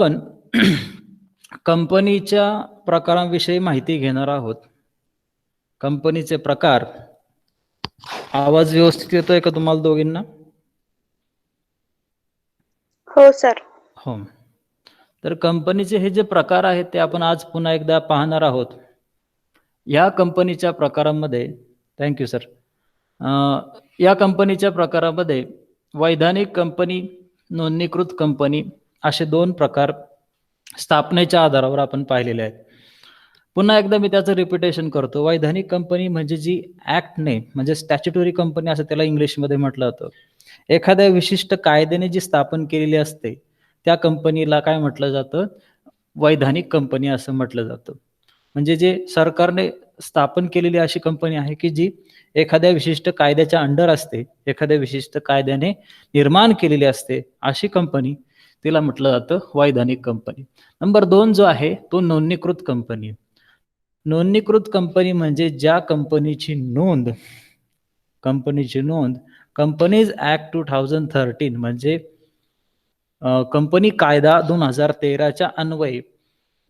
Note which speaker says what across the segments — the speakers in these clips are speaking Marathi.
Speaker 1: आपण कंपनीच्या प्रकारांविषयी माहिती घेणार आहोत. कंपनीचे प्रकार. आवाज व्यवस्थित येतोय का तुम्हाला दोघींना?
Speaker 2: हो सर.
Speaker 1: हो. तर कंपनीचे हे जे प्रकार आहेत ते आपण आज पुन्हा एकदा पाहणार आहोत. या कंपनीच्या प्रकारांमध्ये थँक्यू सर. या कंपनीच्या प्रकारामध्ये वैधानिक कंपनी, नोंदणीकृत कंपनी असे दोन प्रकार स्थापनेच्या आधारावर आपण पाहिलेले आहेत. पुन्हा एकदा मी त्याचं रिपिटेशन करतो. वैधानिक कंपनी म्हणजे जी ऍक्टने म्हणजे स्टॅच्युटरी कंपनी असं त्याला इंग्लिशमध्ये म्हटलं जातं. एखाद्या विशिष्ट कायद्याने जी स्थापन केलेली असते त्या कंपनीला काय म्हटलं जातं? वैधानिक कंपनी असं म्हटलं जातं. म्हणजे जे सरकारने स्थापन केलेली अशी कंपनी आहे की जी एखाद्या विशिष्ट कायद्याच्या अंडर असते, एखाद्या विशिष्ट कायद्याने निर्माण केलेली असते अशी कंपनी, तिला म्हटलं जातं वैधानिक कंपनी. नंबर 2 जो आहे तो नोंदणीकृत कंपनी. नोंदणीकृत कंपनी म्हणजे ज्या कंपनीची नोंद कंपनीज ऍक्ट 2013 म्हणजे कंपनी कायदा 2013च्या अन्वये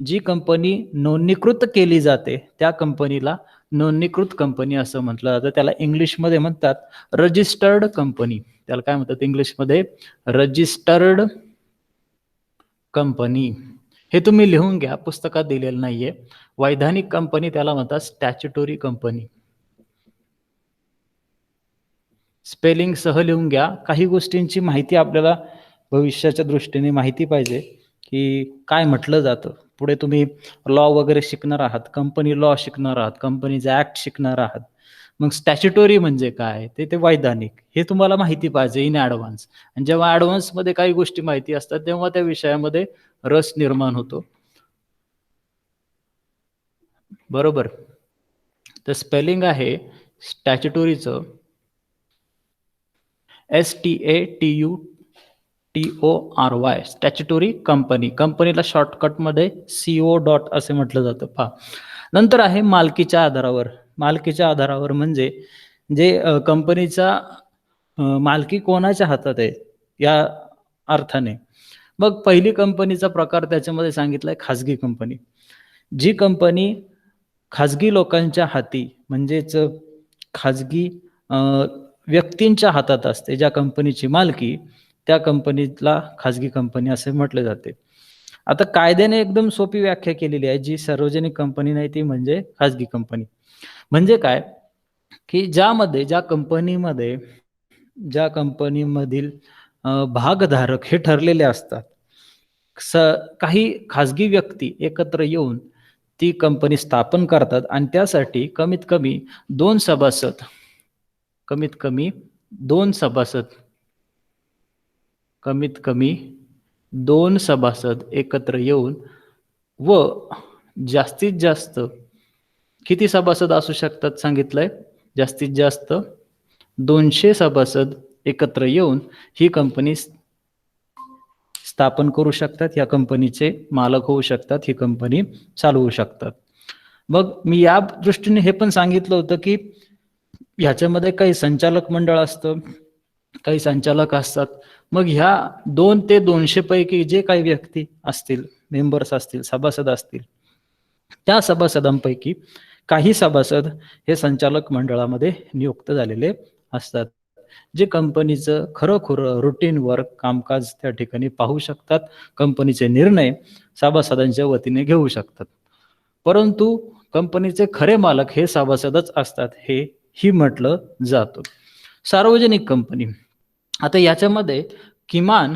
Speaker 1: जी कंपनी नोंदणीकृत केली जाते त्या कंपनीला नोंदणीकृत कंपनी असं म्हटलं जातं. त्याला इंग्लिशमध्ये म्हणतात रजिस्टर्ड कंपनी. त्याला काय म्हणतात इंग्लिशमध्ये? Registered company. हे तुम्ही लिहून घ्या, पुस्तकात दिलेलं नाहीये. वैधानिक कंपनी त्याला म्हणतात स्टॅच्युटरी कंपनी. स्पेलिंग सह लिहून घ्या. काही गोष्टींची माहिती आपल्याला भविष्याच्या दृष्टीने माहिती पाहिजे की काय म्हटलं जातं. पुढे तुम्ही लॉ वगैरे शिकणार आहात, कंपनी लॉ शिकणार आहात, कंपनीचा ऍक्ट शिकणार आहात. मग स्टॅच्युटरी म्हणजे काय ते वैधानिक हे तुम्हाला माहिती पाहिजे इन ॲडव्हान्स. आणि जेव्हा ॲडव्हान्समध्ये काही गोष्टी माहिती असतात तेव्हा त्या विषयामध्ये रस निर्माण होतो. बरोबर. तर स्पेलिंग आहे स्टॅच्युटरीचं STATUTORY स्टॅच्युटरी कंपनी. कंपनीला शॉर्टकटमध्ये CO डॉट असे म्हटलं जातं. पहा. नंतर आहे मालकीच्या आधारावर. मालकीच्या आधारावर म्हणजे जे कंपनीचा मालकी कोणाच्या हातात आहे या अर्थाने. मग पहिली कंपनीचा प्रकार त्याच्यामध्ये सांगितलाय खाजगी कंपनी. जी कंपनी खाजगी लोकांच्या हाती म्हणजेच खाजगी व्यक्तींच्या हातात असते, ज्या कंपनीची मालकी त्या कंपनीला खाजगी कंपनी असे म्हटले जाते. आता कायद्याने एकदम सोपी व्याख्या केलेली आहे. जी सार्वजनिक कंपनी नाही ती म्हणजे खाजगी कंपनी. म्हणजे काय की ज्या कंपनीमधील भागधारक हे ठरलेले असतात. काही खाजगी व्यक्ती एकत्र येऊन ती कंपनी स्थापन करतात आणि त्यासाठी कमीत कमी दोन सभासद एकत्र येऊन व जास्तीत जास्त किती सभासद असू शकतात सांगितलंय? जास्तीत जास्त 200 सभासद एकत्र येऊन ही कंपनी स्थापन करू शकतात. या कंपनीचे मालक होऊ शकतात, ही कंपनी चालवू शकतात. मग मी या दृष्टीने हे पण सांगितलं होतं की ह्याच्यामध्ये काही संचालक मंडळ असतं, काही संचालक असतात. मग ह्या 2 ते 200 पैकी जे काही व्यक्ती असतील, मेंबर्स असतील, सभासद असतील, त्या सभासदांपैकी काही सभासद हे संचालक मंडळामध्ये नियुक्त झालेले असतात, जे कंपनीचं खरोखर रुटीन वर्क कामकाज त्या ठिकाणी पाहू शकतात. कंपनीचे निर्णय सभासदांच्या वतीने घेऊ शकतात. परंतु कंपनीचे खरे मालक हे सभासदच असतात हे म्हटलं जातं. सार्वजनिक कंपनी. आता याच्यामध्ये किमान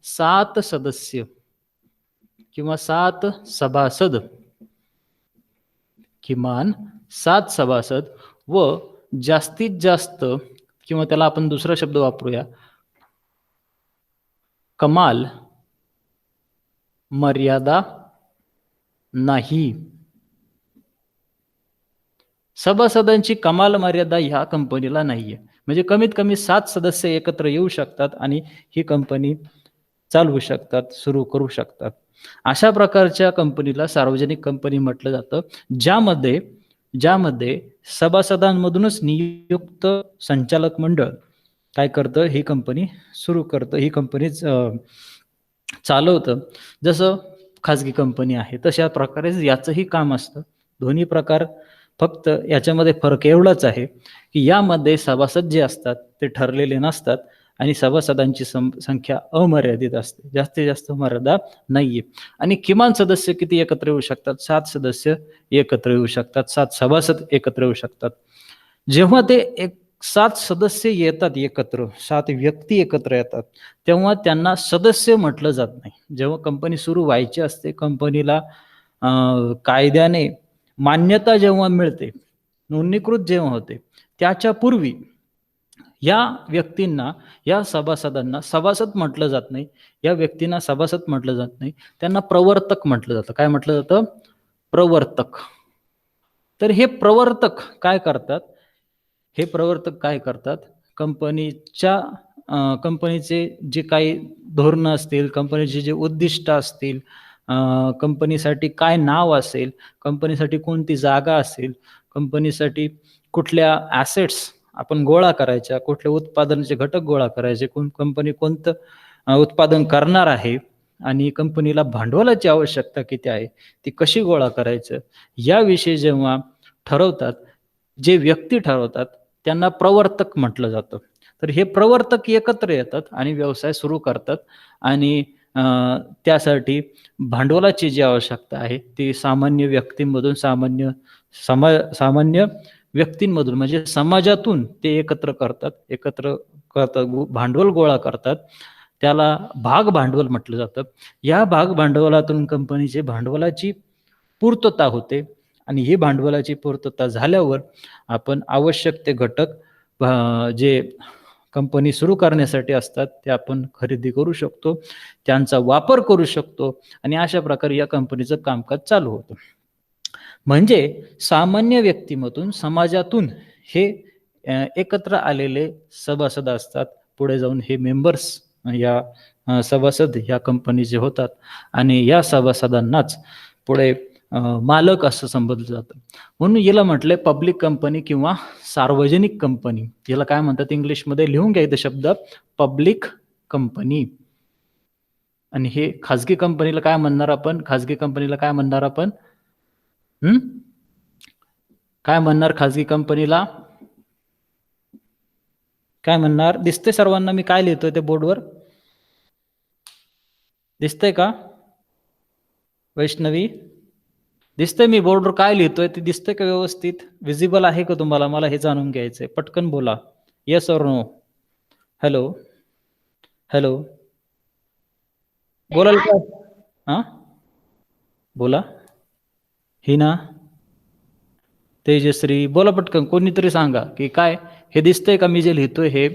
Speaker 1: 7 सदस्य किंवा 7 सभासद, किमान 7 सभासद व जास्तीत जास्त किंवा त्याला आपण दुसरा शब्द वापरूया, कमाल मर्यादा नाही. सभासदांची कमाल मर्यादा ह्या कंपनीला नाहीये. म्हणजे कमीत कमी 7 सदस्य एकत्र येऊ शकतात आणि ही कंपनी चालवू शकतात, सुरू करू शकतात. अशा प्रकारच्या कंपनीला सार्वजनिक कंपनी म्हटलं जातं, ज्यामध्ये सभासदांमधूनच नियुक्त संचालक मंडळ काय करतं? ही कंपनी सुरू करतं, ही कंपनी चालवतं, जसं खाजगी कंपनी आहे तशा प्रकारेच याचंही काम असतं. दोन्ही प्रकार, फक्त याच्यामध्ये फरक एवढाच आहे की यामध्ये सभासद जे असतात ते ठरलेले नसतात आणि सभासदांची संख्या अमर्यादित असते, जास्तीत जास्त मर्यादा नाहीये. आणि किमान सदस्य किती एकत्र येऊ शकतात? 7 सदस्य एकत्र येऊ शकतात, 7 सभासद एकत्र येऊ शकतात. जेव्हा ते 7 सदस्य येतात एकत्र, 7 व्यक्ती एकत्र येतात, तेव्हा त्यांना सदस्य म्हटलं जात नाही. जेव्हा कंपनी सुरू व्हायची असते, कंपनीला कायद्याने मान्यता जेव्हा मिळते, नोंदणीकृत जेव्हा होते, त्याच्या पूर्वी या व्यक्तींना, या सभासदांना सभासद म्हटलं जात नाही. या व्यक्तींना सभासद म्हटलं जात नाही. त्यांना प्रवर्तक म्हटलं जातं. काय म्हटलं जातं? प्रवर्तक. तर हे प्रवर्तक काय करतात? हे प्रवर्तक काय करतात? कंपनीचे जे काही धोरणं असतील, कंपनीचे जे उद्दिष्ट असतील, कंपनीसाठी काय नाव असेल, कंपनीसाठी कोणती जागा असेल, कंपनीसाठी कुठल्या ॲसेट्स आपण गोळा करायच्या, कुठल्या उत्पादनाचे घटक गोळा करायचे, कंपनी कोणतं उत्पादन करणार आहे आणि कंपनीला भांडवलाची आवश्यकता किती आहे, ती कशी गोळा करायचं, याविषयी जेव्हा ठरवतात, जे व्यक्ती ठरवतात त्यांना प्रवर्तक म्हटलं जातं. तर हे प्रवर्तक एकत्र येतात आणि व्यवसाय सुरू करतात आणि त्यासाठी भांडवलाची जी आवश्यकता आहे ती सामान्य व्यक्तींमधून, सामान्य व्यक्तींमधून म्हणजे समाजातून ते एकत्र करतात, भांडवल गोळा करतात. त्याला भाग भांडवल म्हटलं जातं. या भाग भांडवलातून कंपनीचे भांडवलाची पूर्तता होते आणि ही भांडवलाची पूर्तता झाल्यावर आपण आवश्यक ते घटक जे कंपनी सुरू करण्यासाठी असतात ते आपण खरेदी करू शकतो, त्यांचा वापर करू शकतो आणि अशा प्रकारे या कंपनीचं कामकाज चालू होतं. म्हणजे सामान्य व्यक्तीमधून, समाजातून हे एकत्र आलेले सभासद असतात. पुढे जाऊन हे मेंबर्स या सभासद या कंपनीचे होतात आणि या सभासदांनाच पुढे मालक असं संबोधलं जातं. म्हणून याला म्हटलंय पब्लिक कंपनी किंवा सार्वजनिक कंपनी. याला काय म्हणतात इंग्लिशमध्ये? लिहून घ्या इथे शब्द, पब्लिक कंपनी. आणि हे खाजगी कंपनीला काय म्हणणार आपण? खाजगी कंपनीला काय म्हणणार आपण? काय म्हणणार खाजगी कंपनीला? काय म्हणणार? दिसतंय सर्वांना मी काय लिहितोय ते बोर्डवर? दिसतंय का वैष्णवी? दिसतंय मी बोर्डवर काय लिहितोय ते दिसतंय का व्यवस्थित? विजिबल आहे का तुम्हाला? मला हे जाणून घ्यायचंय. पटकन बोला. Yes or no? Hello hello, बोलाल का? हा, बोला. हिना, तेजश्री, बोला पटकन. कोणीतरी सांगा की काय हे दिसतंय का मी जे लिहितोय हे?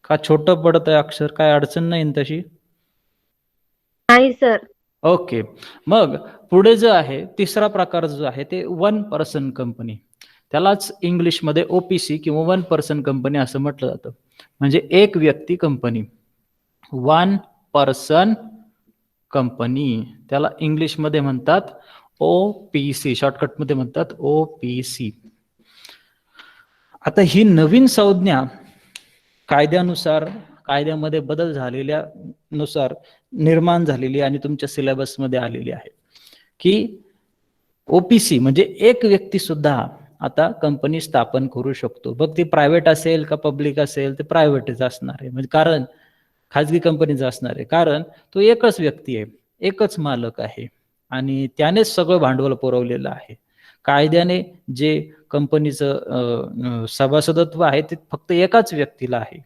Speaker 1: का छोटं पडत आहे अक्षर? काय अडचण नाही ना तशी?
Speaker 2: नाही सर.
Speaker 1: ओके. मग पुढे जो आहे तिसरा प्रकार जो आहे ते वन पर्सन कंपनी. त्यालाच इंग्लिशमध्ये ओपीसी किंवा वन पर्सन कंपनी असं म्हटलं जातं. म्हणजे एक व्यक्ती कंपनी, वन पर्सन कंपनी. त्याला इंग्लिशमध्ये म्हणतात ओपीसी, शॉर्टकटमध्ये म्हणतात ओपीसी. आता ही नवीन संज्ञा कायद्यानुसार, कायद्यामध्ये बदल झालेल्या नुसार निर्माण झालेली आणि तुमच्या सिलेबसमध्ये आलेली आहे की ओपीसी म्हणजे एक व्यक्ती सुद्धा आता कंपनी स्थापन करू शकतो. बघ ती प्रायव्हेट असेल का पब्लिक असेल, ते प्रायव्हेटच असणार आहे. म्हणजे कारण खाजगी कंपनीचं असणार आहे, कारण तो एकच व्यक्ती आहे, एकच मालक आहे आणि त्यानेच सगळं भांडवल पुरवलेलं आहे. कायद्याने जे कंपनीचं सभासदत्व आहे ते फक्त एकाच व्यक्तीला आहे.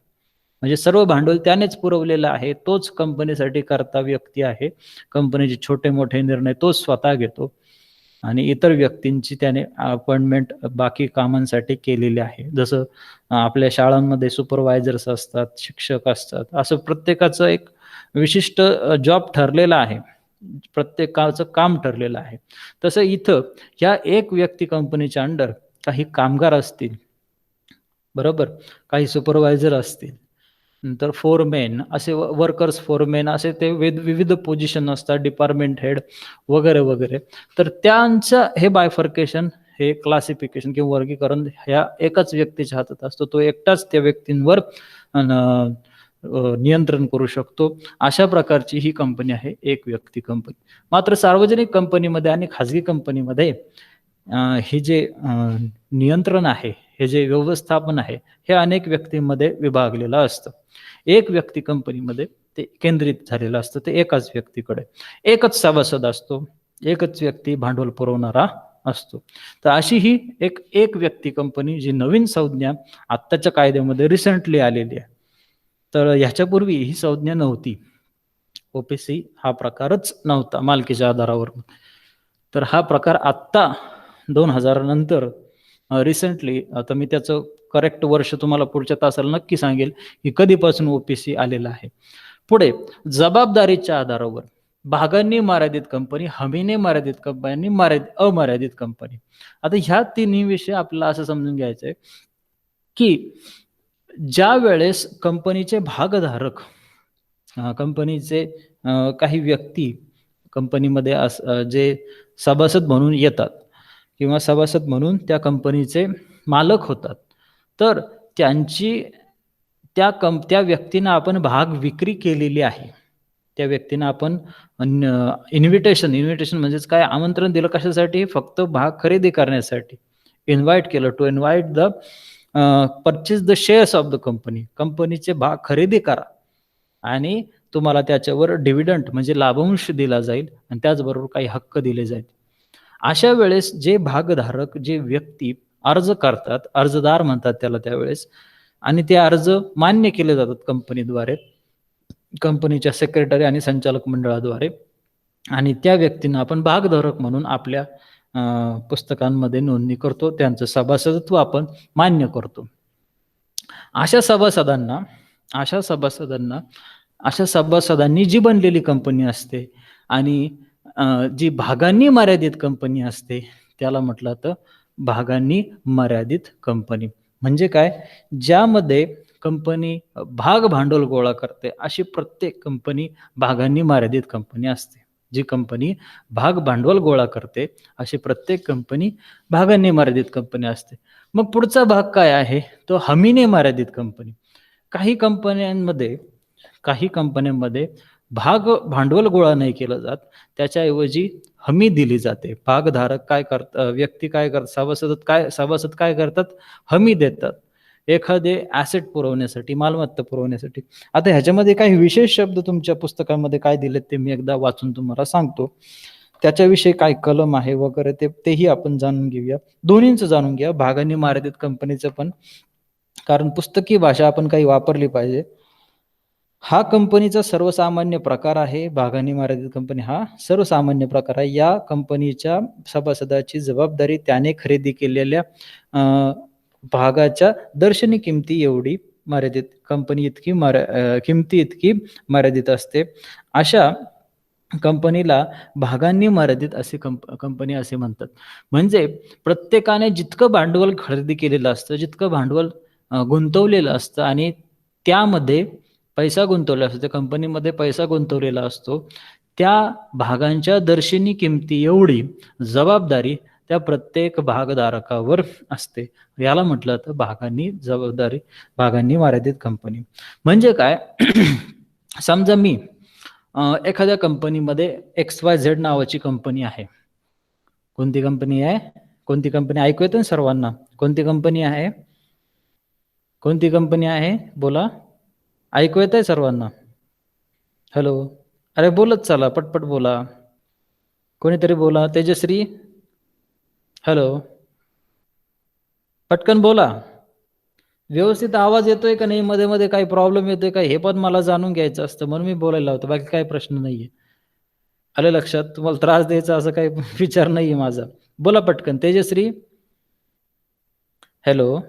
Speaker 1: म्हणजे सर्व भांडवल त्यानेच पुरवलेलं आहे. तोच कंपनीसाठी कर्ता व्यक्ती आहे. कंपनीचे छोटे मोठे निर्णय तोच स्वतः घेतो आणि इतर व्यक्तींची त्याने अपॉइंटमेंट बाकी कामांसाठी केलेली आहे. जसं आपल्या शाळांमध्ये सुपरवायझर्स असतात, शिक्षक असतात, असं प्रत्येकाचं एक विशिष्ट जॉब ठरलेला आहे, प्रत्येकाचं काम ठरलेलं आहे. तसं इथं या एक व्यक्ती कंपनीच्या अंडर काही कामगार असतील, बरोबर, काही सुपरवायझर असतील, नंतर फोरमॅन, असे वर्कर्स फोरमॅन, असे ते विविध पोझिशन असतात, डिपार्टमेंट हेड वगैरे वगैरे. तर त्यांचं हे बायफर्केशन, हे क्लासिफिकेशन किंवा वर्गीकरण ह्या एकाच व्यक्तीच्या हातात असतो. तो एकटाच त्या व्यक्तींवर नियंत्रण करू शकतो. अशा प्रकारची ही कंपनी आहे एक व्यक्ती कंपनी. मात्र सार्वजनिक कंपनीमध्ये आणि खाजगी कंपनीमध्ये हे जे नियंत्रण आहे, हे जे व्यवस्थापन आहे, हे अनेक व्यक्तींमध्ये विभागलेलं असतं. एक व्यक्ती कंपनीमध्ये ते केंद्रित झालेलं असतं, ते एकाच व्यक्तीकडे. एकच सभासद असतो, एकच व्यक्ती भांडवल पुरवणारा असतो. तर अशी ही एक व्यक्ती कंपनी, जी नवीन संज्ञा आत्ताच्या कायद्यामध्ये रिसेंटली आलेली आहे. तर ह्याच्यापूर्वी ही संज्ञा नव्हती. ओपीसी हा प्रकारच नव्हता मालकीच्या आधारावर. तर हा प्रकार आत्ता 2000 नंतर रिसेंटली, आता मी त्याचं करेक्ट वर्ष तुम्हाला पुढच्या तासाला नक्की सांगेल की कधीपासून ओपीसी आलेला आहे. पुढे जबाबदारीच्या आधारावर भागांनी मर्यादित कंपनी, हमीने मर्यादित कंपनी, अमर्यादित कंपनी. आता ह्या तिन्ही विषय आपल्याला असं समजून घ्यायचंय की ज्या वेळेस कंपनीचे भागधारक, कंपनीचे काही व्यक्ती कंपनीमध्ये जे सभासद म्हणून येतात किंवा सभासद म्हणून त्या कंपनीचे मालक होतात, तर त्यांची त्या व्यक्तींना आपण भाग विक्री केलेली आहे. त्या व्यक्तींना आपण इन्व्हिटेशन म्हणजेच काय, आमंत्रण दिलं कशासाठी? फक्त भाग खरेदी करण्यासाठी. इन्व्हाइट केलं, to invite the purchase the shares of the company. कंपनीचे भाग खरेदी करा आणि तुम्हाला त्याच्यावर डिव्हिडंड म्हणजे लाभांश दिला जाईल आणि त्याचबरोबर काही हक्क दिले जाईल. अशा वेळेस जे भागधारक, जे व्यक्ती अर्ज करतात, अर्जदार म्हणतात त्याला त्यावेळेस, आणि ते अर्ज मान्य केले जातात कंपनीद्वारे, कंपनीच्या सेक्रेटरी आणि संचालक मंडळाद्वारे, आणि त्या व्यक्तींना आपण भागधारक म्हणून आपल्या पुस्तकांमध्ये नोंदणी करतो, त्यांचं सभासदत्व आपण मान्य करतो. अशा सभासदांनी जी बनलेली कंपनी असते आणि जी भागांनी मर्यादित कंपनी असते, त्याला म्हटलं तर भागांनी मर्यादित कंपनी. म्हणजे काय? ज्यामध्ये कंपनी भाग भांडवल गोळा करते, अशी प्रत्येक कंपनी भागांनी मर्यादित कंपनी असते. जी कंपनी भाग भांडवल गोळा करते, अशी प्रत्येक कंपनी भागांनी मर्यादित कंपनी असते. मग पुढचा भाग काय आहे? तो हमीने मर्यादित कंपनी. काही कंपन्यांमध्ये भाग भांडवल गोळा नाही केलं जात, त्याच्याऐवजी हमी दिली जाते. भागधारक काय करतात, व्यक्ती काय करतात, सभासद काय करतात? हमी देतात एखादे ॲसेट पुरवण्यासाठी, मालमत्ता पुरवण्यासाठी. आता ह्याच्यामध्ये काही विशेष शब्द तुमच्या पुस्तकामध्ये काय दिलेत ते मी एकदा वाचून तुम्हाला सांगतो. त्याच्याविषयी काय कलम आहे वगैरे तेही आपण जाणून घेऊया. दोन्हींचं जाणून घ्या, भागांनी मर्यादित कंपनीचं पण, कारण पुस्तकी भाषा आपण काही वापरली पाहिजे. हा कंपनीचा सर्वसामान्य प्रकार आहे. भागांनी मर्यादित कंपनी हा सर्वसामान्य प्रकार आहे. या कंपनीच्या सभासदाची जबाबदारी त्याने खरेदी केलेल्या भागाच्या दर्शनी किमती एवढी मर्यादित, किमती इतकी मर्यादित असते. अशा कंपनीला भागांनी मर्यादित असे कंपनी असे म्हणतात. म्हणजे प्रत्येकाने जितकं भांडवल खरेदी केलेलं असतं, जितकं भांडवल गुंतवलेलं असतं आणि त्यामध्ये पैसा गुंतवलेला असतो, त्या कंपनीमध्ये पैसा गुंतवलेला असतो, त्या भागांच्या दर्शनी किमती एवढी जबाबदारी त्या प्रत्येक भागधारकावर असते. याला म्हटलं तर भागांनी मर्यादित कंपनी. म्हणजे काय? समजा मी एखाद्या कंपनीमध्ये XYZ नावाची कंपनी आहे. कोणती कंपनी आहे? कोणती कंपनी? ऐकू येतं ना सर्वांना? कोणती कंपनी आहे? कोणती कंपनी आहे? बोला. ऐकू येतंय सर्वांना? हॅलो? अरे बोलत चला, पटपट बोला. कोणीतरी बोला. तेजश्री? हॅलो? पटकन बोला. व्यवस्थित आवाज येतोय का नाही? मध्ये मध्ये काही प्रॉब्लेम येतोय का? हे पण मला जाणून घ्यायचं असतं, म्हणून मी बोलायला होतं. बाकी काही प्रश्न नाहीये. आलं लक्षात? तुम्हाला त्रास द्यायचा असं काही विचार नाहीये माझा. बोला पटकन. तेजश्री? हॅलो?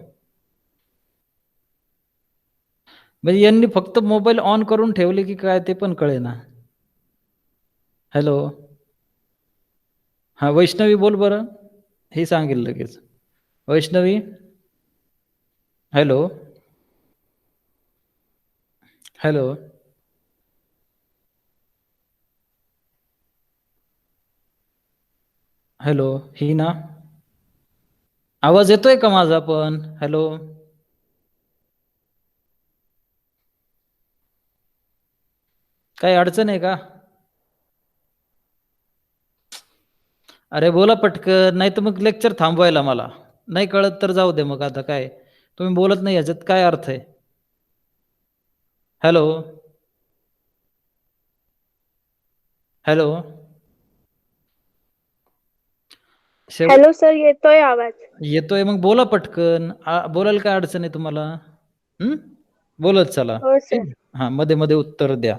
Speaker 1: म्हणजे यांनी फक्त मोबाईल ऑन करून ठेवले की काय ते पण कळेना. हॅलो? हा, वैष्णवी बोल बरं. हे सांगेल लगेच. Vaishnavi? Hello? Hello? Hello? Hina? आवाज येतोय का माझा पण? हॅलो? काही अडचण आहे का? अरे बोला पटकन, नाही तर मग लेक्चर थांबवायला मला नाही कळत तर जाऊ दे. मग आता काय तुम्ही बोलत नाही याच्यात काय अर्थ आहे? हॅलो हॅलो
Speaker 3: हॅलो सर, येतोय आवाज.
Speaker 1: येतोय, मग बोला पटकन. बोलायला काय अडचण आहे तुम्हाला? बोलत चला.
Speaker 3: हो सर.
Speaker 1: हा, मध्ये मध्ये उत्तर द्या.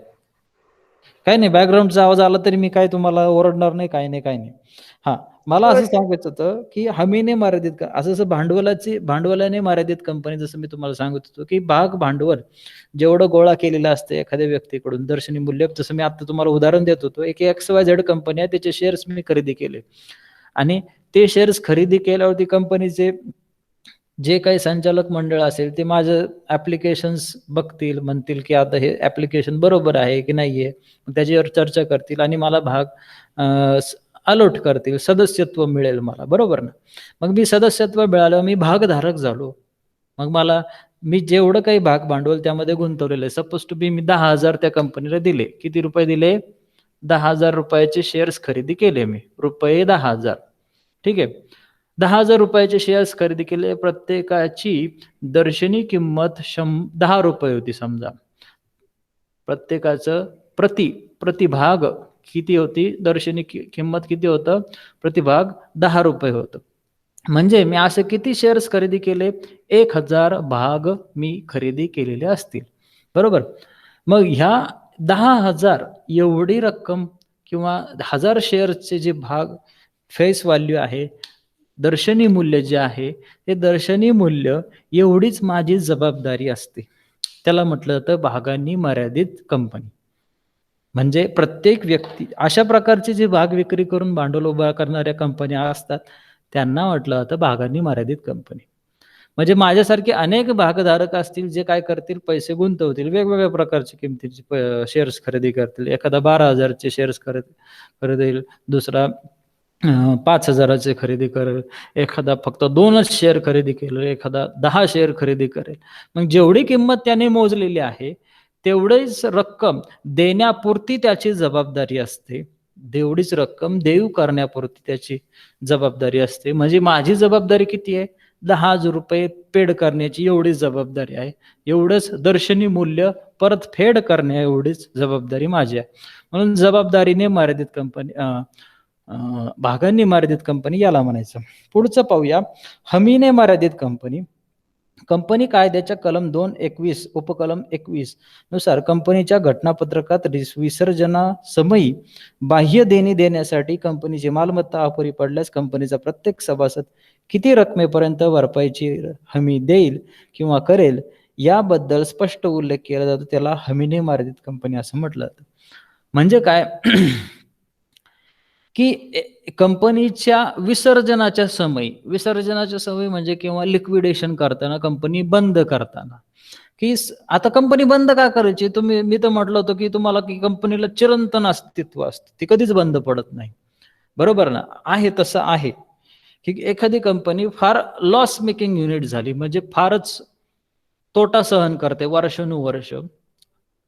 Speaker 1: काही नाही, बॅकग्राऊंडचा आवाज आला तरी मी काय तुम्हाला ओरडणार नाही, काही नाही, काही नाही. हा, मला
Speaker 3: हो
Speaker 1: असं
Speaker 3: सर.
Speaker 1: सांगायचं होतं की हमीने मर्यादित असं जसं भांडवलाने मर्यादित कंपनी, जसं मी तुम्हाला सांगत होतो की भाग भांडवल जेवढं गोळा केलेलं असतं एखाद्या व्यक्तीकडून दर्शनी मूल्य, जसं मी आता तुम्हाला उदाहरण देत होतो, एक XYZ कंपनी आहे, त्याचे शेअर्स मी खरेदी केले आणि ते शेअर्स खरेदी केल्यावरती कंपनीचे जे काही संचालक मंडळ असेल ते माझं ऍप्लिकेशन्स बघतील, म्हणतील की आता हे ऍप्लिकेशन बरोबर आहे की नाहीये, त्याच्यावर चर्चा करतील आणि मला भाग अलॉट करतील, सदस्यत्व मिळेल मला, बरोबर ना? मग मी सदस्यत्व मिळालं, मी भागधारक झालो. मग मी जेवढं काही भाग भांडवल त्यामध्ये गुंतवलेलं आहे, सपोज टू बी मी 10,000 त्या कंपनीला दिले. किती रुपये दिले? 10,000 रुपयाचे शेअर्स खरेदी केले मी, रुपये 10,000. ठीक आहे, 10,000 रुपयाचे शेअर्स खरेदी केले. प्रत्येकाची दर्शनी किंमत 10 रुपये होती समजा. प्रत्येकाचं प्रतिभाग किती होती? दर्शनी किंमत किती होतं? प्रतिभाग 10 रुपये होतं. म्हणजे मी असे किती शेअर्स खरेदी केले? 1,000 भाग मी खरेदी केलेले असतील, बरोबर? मग ह्या 10,000 एवढी रक्कम किंवा 1000 शेअर्सचे जे भाग फेस व्हॅल्यू आहे, दर्शनी मूल्य जे आहे, ते दर्शनी मूल्य एवढीच माझी जबाबदारी असते. त्याला म्हटलं जातं भागांनी मर्यादित कंपनी. म्हणजे प्रत्येक व्यक्ती अशा प्रकारचे जे भाग विक्री करून भांडवल उभा करणाऱ्या कंपन्या असतात त्यांना म्हटलं जातं भागांनी मर्यादित कंपनी. म्हणजे माझ्यासारखे अनेक भागधारक असतील जे काय करतील, पैसे गुंतवतील, वेगवेगळ्या प्रकारचे किमतीचे शेअर्स खरेदी करतील. एखादा 12,000चे शेअर्स खरेदील, दुसरा 5,000चे खरेदी करेल, एखादा फक्त 2च शेअर खरेदी केले, एखादा 10 शेअर खरेदी करेल. मग जेवढी किंमत त्याने मोजलेली आहे तेवढीच रक्कम देण्यापुरती त्याची जबाबदारी असते. तेवढीच रक्कम देऊ करण्यापुरती त्याची जबाबदारी असते. म्हणजे माझी जबाबदारी किती आहे? 10,000 रुपये पेड करण्याची एवढीच जबाबदारी आहे. एवढंच दर्शनी मूल्य परतफेड करण्या एवढीच जबाबदारी माझी आहे. म्हणून जबाबदारीने मर्यादित कंपनी, भागांनी मर्यादित कंपनी याला म्हणायचं. पुढचं पाहूया, हमीने मर्यादित कंपनी. कंपनी कायद्याच्या कलम 221 उपकलम 21 नुसार कंपनीच्या घटनापत्रकात विसर्जनासमयी बाह्य देणी देण्यासाठी कंपनीची मालमत्ता अपुरी पडल्यास कंपनीचा प्रत्येक सभासद किती रकमेपर्यंत भरपाईची हमी देईल किंवा करेल याबद्दल स्पष्ट उल्लेख केला जातो. त्याला हमीने मर्यादित कंपनी असं म्हटलं जातं. म्हणजे काय की कंपनीच्या विसर्जनाच्या समयी म्हणजे किंवा लिक्विडेशन करताना, कंपनी बंद करताना, की आता कंपनी बंद का करायची? मी तर म्हटलं होतं की तुम्हाला की कंपनीला चिरंतन अस्तित्व असतं, ती कधीच बंद पडत नाही, बरोबर ना? आहे तसं आहे की एखादी कंपनी फार लॉस मेकिंग युनिट झाली, म्हणजे फारच तोटा सहन करते वर्षानुवर्ष,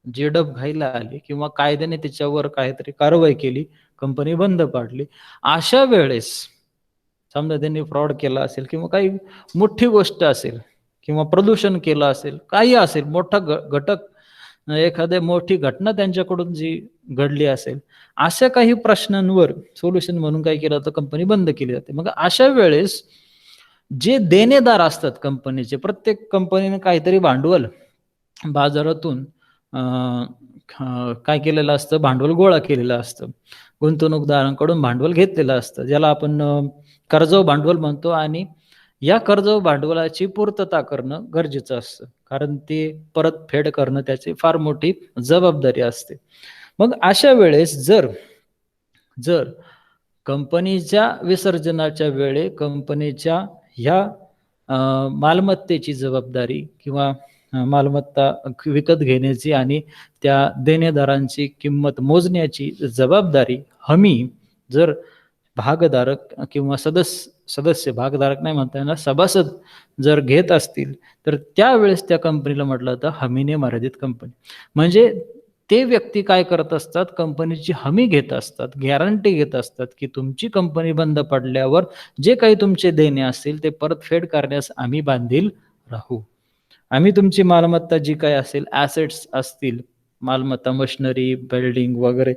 Speaker 1: जेडब घायला आली किंवा कायद्याने त्याच्यावर काहीतरी कारवाई केली, कंपनी बंद पाडली. अशा वेळेस समजा त्यांनी फ्रॉड केला असेल किंवा काही मोठी गोष्ट असेल किंवा प्रदूषण केलं असेल, काही असेल, मोठा घटक, एखाद्या मोठी घटना त्यांच्याकडून जी घडली असेल, अशा काही प्रश्नांवर सोल्युशन म्हणून काय केलं तर कंपनी बंद केली जाते. मग अशा वेळेस जे देणेदार असतात कंपनीचे, प्रत्येक कंपनीने काहीतरी भांडवल बाजारातून काय केलेलं असतं, भांडवल गोळा केलेलं असतं, गुंतवणूकदारांकडून भांडवल घेतलेलं असतं, ज्याला आपण कर्जाऊ भांडवल म्हणतो. आणि या कर्जाऊ भांडवलाची पूर्तता करणं गरजेचं असतं, कारण ते परतफेड करणं त्याची फार मोठी जबाबदारी असते. मग अशा वेळेस जर कंपनीच्या विसर्जनाच्या वेळी कंपनीच्या ह्या मालमत्तेची जबाबदारी किंवा मालमत्ता विकत घेण्याची आणि त्या देणेदारांची किंमत मोजण्याची जबाबदारी हमी जर भागधारक किंवा सदस्य भागधारक नाही म्हणता येणार, सभासद जर घेत असतील तर त्यावेळेस त्या कंपनीला म्हटलं जातं हमीने मर्यादित कंपनी. म्हणजे ते व्यक्ती काय करत असतात, कंपनीची हमी घेत असतात, गॅरंटी घेत असतात, की तुमची कंपनी बंद पडल्यावर जे काही तुमचे देणे असतील ते परतफेड करण्यास आम्ही बांधील राहू. आम्ही तुमची मालमत्ता जी काही असेल, ॲसेट्स असतील, मालमत्ता, मशिनरी, बिल्डिंग वगैरे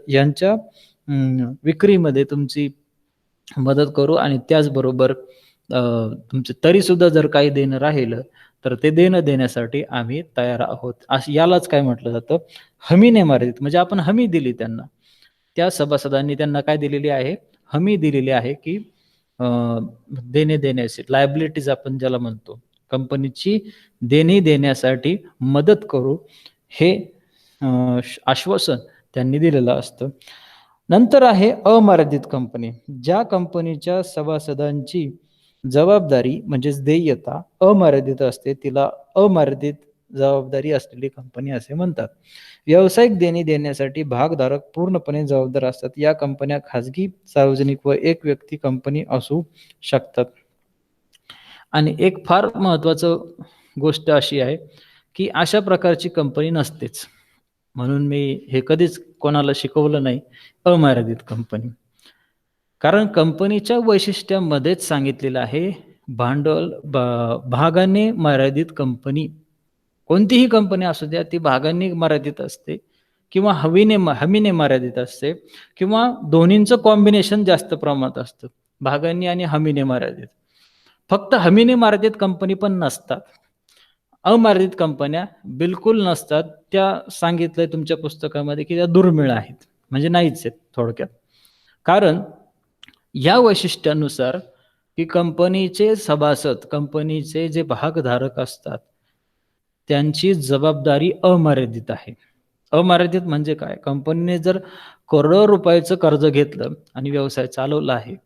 Speaker 1: यांच्या विक्रीमध्ये तुमची मदत करू आणि त्याचबरोबर तुमचं तरीसुद्धा जर काही देणं राहिलं, तर ते देणं देण्यासाठी आम्ही तयार आहोत. असं यालाच काय म्हटलं जातं, हमीने मर्यादित. म्हणजे आपण हमी दिली त्यांना. त्या सभासदांनी त्यांना काय दिलेली आहे, हमी दिलेली आहे, की देणे देण्याची लायबिलिटीज आपण ज्याला म्हणतो, कंपनीची देणी देण्यासाठी मदत करू, हे आश्वासन त्यांनी दिलेलं असतं. नंतर आहे अमर्यादित कंपनी. ज्या कंपनीच्या सभासदांची जबाबदारी म्हणजेच देयता अमर्यादित असते, तिला अमर्यादित जबाबदारी असलेली कंपनी असे म्हणतात. व्यावसायिक देणी देण्यासाठी भागधारक पूर्णपणे जबाबदार असतात. या कंपन्या खाजगी, सार्वजनिक व एक व्यक्ती कंपनी असू शकतात. आणि एक फार महत्त्वाचं गोष्ट अशी आहे, की अशा प्रकारची कंपनी नसतेच. म्हणून मी हे कधीच कोणाला शिकवलं नाही, अमर्यादित कंपनी. कारण कंपनीच्या वैशिष्ट्यामध्येच सांगितलेलं आहे, भागाने मर्यादित कंपनी. कोणतीही कंपनी असू द्या, ती भागांनी मर्यादित असते किंवा हमीने मर्यादित असते किंवा दोन्हींचं कॉम्बिनेशन जास्त प्रमाणात असतं, भागांनी आणि हमीने मर्यादित. फक्त हमीने मर्यादित कंपनी पण नसतात. अमर्यादित कंपन्या बिलकुल नसतात. त्या सांगितलंय तुमच्या पुस्तकामध्ये, की त्या दुर्मिळ आहेत, म्हणजे नाहीच आहेत थोडक्यात. कारण या वैशिष्ट्यानुसार, की कंपनीचे सभासद, कंपनीचे जे भागधारक असतात, त्यांची जबाबदारी अमर्यादित आहे. अमर्यादित म्हणजे काय? कंपनीने जर करोडो रुपयाचं कर्ज घेतलं आणि व्यवसाय चालवला आहे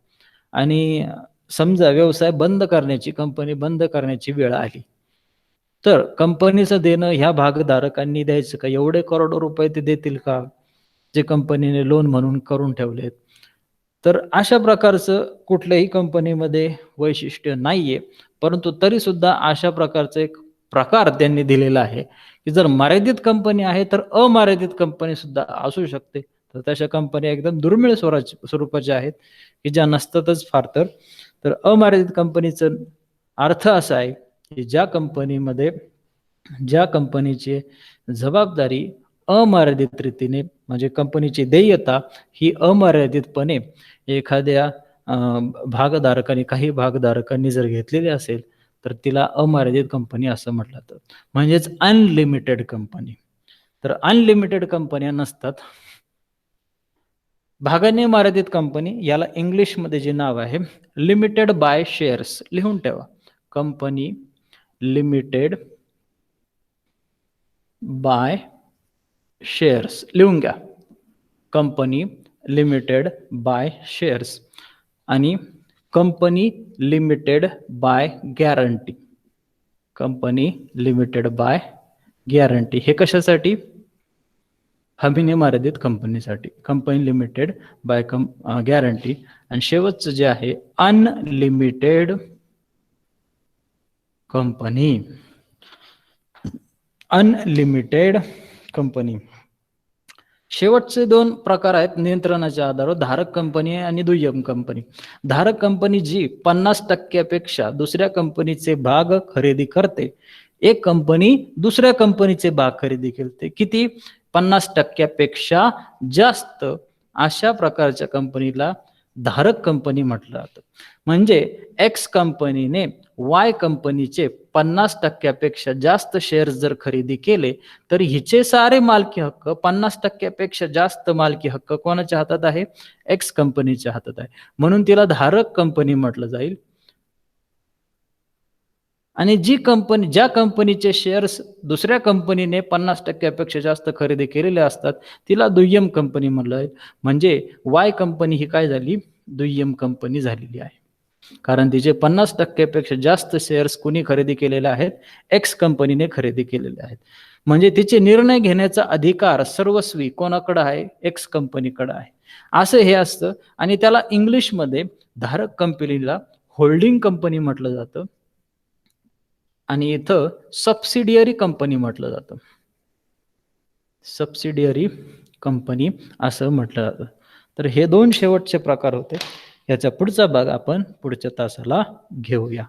Speaker 1: आणि समजा व्यवसाय बंद करण्याची, कंपनी बंद करण्याची वेळ आली, तर कंपनीचं देणं ह्या भागधारकांनी द्यायचं का? एवढे करोडो रुपये ते देतील का, जे कंपनीने लोन म्हणून करून ठेवलेत? तर अशा प्रकारचं कुठल्याही कंपनीमध्ये वैशिष्ट्य नाहीये. परंतु तरीसुद्धा अशा प्रकारचा एक प्रकार त्यांनी दिलेला आहे, की जर मर्यादित कंपनी आहे, तर अमर्यादित कंपनी सुद्धा असू शकते. तर तशा कंपन्या एकदम दुर्मिळ स्वरूपाच्या आहेत, की ज्या नसतातच फार तर. तर अमर्यादित कंपनीचा अर्थ असा आहे, की ज्या कंपनीची जबाबदारी अमर्यादित रीतीने, म्हणजे कंपनीची देयता ही अमर्यादितपणे एखाद्या भागधारकांनी, काही भागधारकांनी जर घेतलेली असेल, तर तिला अमर्यादित कंपनी असं म्हटलं जातं. म्हणजेच अनलिमिटेड कंपनी. तर अनलिमिटेड कंपन्या नसतात. भागाने मर्यादित कंपनी, याला इंग्लिशमध्ये जे नाव आहे, लिमिटेड बाय शेअर्स. लिहून ठेवा, कंपनी लिमिटेड बाय शेअर्स. लिहून घ्या, कंपनी लिमिटेड बाय शेअर्स. आणि company limited by guarantee. Company limited by guarantee हे कशासाठी? हमीने मर्यादित कंपनीसाठी. Company limited by guarantee. आणि शेवटचं जे आहे, अनलिमिटेड कंपनी. Unlimited company. शेवटचे दोन प्रकार आहेत नियंत्रणाच्या आधारावर, धारक कंपनी आणि दुय्यम कंपनी. धारक कंपनी जी 50% दुसऱ्या कंपनीचे भाग खरेदी करते. एक कंपनी दुसऱ्या कंपनीचे भाग खरेदी करते. किती? 50% जास्त. अशा प्रकारच्या कंपनीला धारक कंपनी म्हटलं जातं. म्हणजे एक्स कंपनीने वाय कंपनीचे 50% जास्त शेअर्स जर खरेदी केले, तर हिचे सारे मालकी हक्क, 50% जास्त मालकी हक्क कोणाच्या हातात आहे? एक्स कंपनीच्या हातात आहे. म्हणून तिला धारक कंपनी म्हटलं जाईल. आणि ज्या कंपनीचे शेअर्स दुसऱ्या कंपनीने 50% जास्त खरेदी केलेले असतात, तिला दुय्यम कंपनी म्हटलं जाईल. म्हणजे वाय कंपनी ही काय झाली? दुय्यम कंपनी झालेली आहे. कारण तिचे 50% जास्त शेअर्स कोणी खरेदी केलेले आहेत? एक्स कंपनीने खरेदी केलेले आहेत. म्हणजे तिचे निर्णय घेण्याचा अधिकार सर्वस्वी कोणाकडे आहे? एक्स कंपनीकडे आहे. असं हे असतं. आणि त्याला इंग्लिशमध्ये धारक कंपनीला होल्डिंग कंपनी म्हटलं जातं आणि इथं सबसिडियरी कंपनी म्हटलं जातं. सबसिडियरी कंपनी असं म्हटलं जातं. तर हे 2 शेवटचे प्रकार होते. याचा पुढचा भाग आपण पुढच्या तासाला घेऊया.